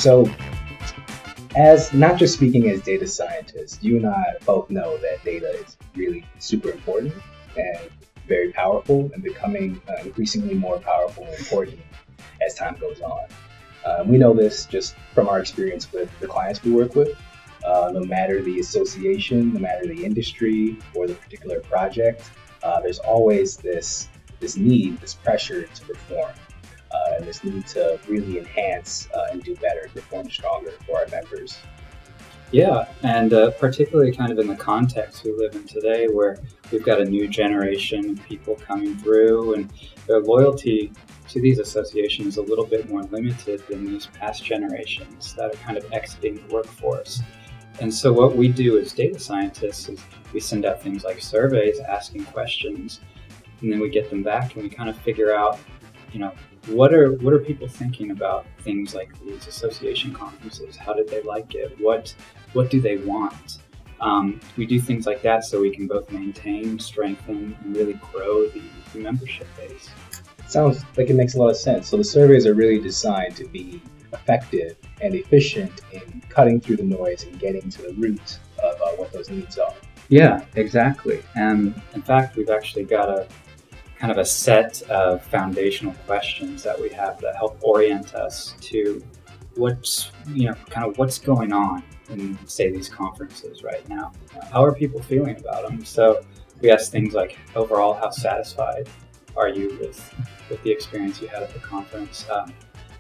So, as not just speaking as data scientists, you and I both know that data is really super important and very powerful and becoming increasingly more powerful and important as time goes on. We know this just from our experience with the clients we work with. No matter the association, no matter the industry or the particular project, there's always this need, this pressure to perform, and this need to really enhance and do better, perform stronger for our members. Yeah, and particularly kind of in the context we live in today, where we've got a new generation of people coming through, and their loyalty to these associations is a little bit more limited than these past generations that are kind of exiting the workforce. And so what we do as data scientists is we send out things like surveys asking questions, and then we get them back and we kind of figure out, what are people thinking about things like these association conferences? How did they like it? What do they want? We do things like that so we can both maintain, strengthen, and really grow the membership base. Sounds like it makes a lot of sense. So the surveys are really designed to be effective and efficient in cutting through the noise and getting to the root of what those needs are. Yeah, exactly. And in fact, we've actually got a kind of a set of foundational questions that we have that help orient us to what's going on in, say, these conferences right now. How are people feeling about them? So we ask things like, overall, how satisfied are you with the experience you had at the conference?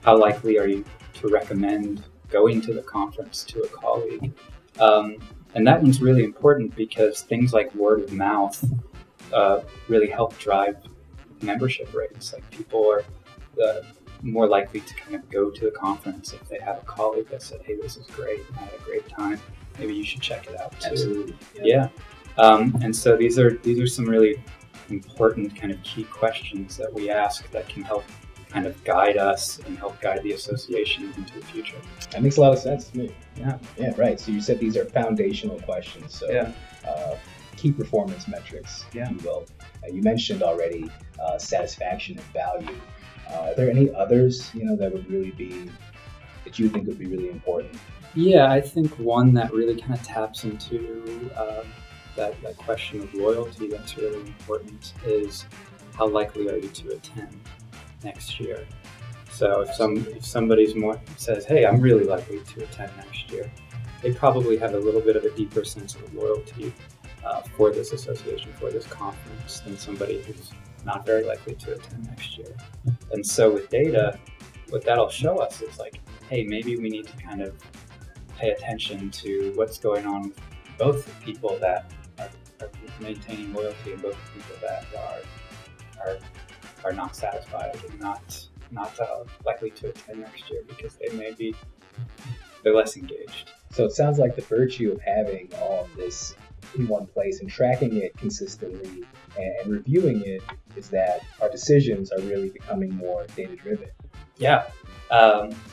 How likely are you to recommend going to the conference to a colleague? And that one's really important because things like word of mouth really help drive membership rates. Like, people are more likely to kind of go to the conference if they have a colleague that said, "Hey, this is great. I had a great time. Maybe you should check it out too." Absolutely. Yeah. And so these are some really important kind of key questions that we ask that can help kind of guide us and help guide the association into the future. That makes a lot of sense to me. Yeah. Yeah, right. So you said these are foundational questions. So Yeah. Key performance metrics, Yeah. if you will. You mentioned already satisfaction and value. Are there any others, that you think would be really important? Yeah, I think one that really kind of taps into that question of loyalty that's really important is, how likely are you to attend next year? So if somebody's says, "Hey, I'm really likely to attend next year," they probably have a little bit of a deeper sense of loyalty for this association, for this conference, than somebody who's not very likely to attend next year. And so with data, what that'll show us is like, hey, maybe we need to kind of pay attention to what's going on with both the people that are maintaining loyalty and both the people that are not satisfied and not likely to attend next year because they're less engaged. So it sounds like the virtue of having all of this in one place and tracking it consistently and reviewing it is that our decisions are really becoming more data-driven. Yeah,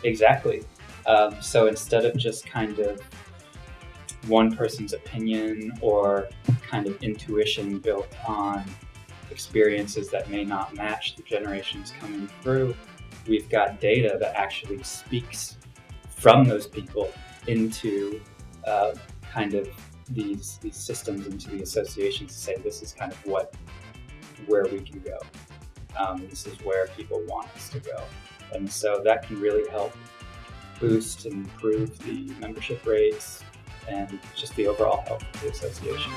exactly. So instead of just kind of one person's opinion or kind of intuition built on experiences that may not match the generations coming through, we've got data that actually speaks from those people into kind of these systems, into the associations, to say this is kind of where we can go. This is where people want us to go. And so that can really help boost and improve the membership rates and just the overall health of the association.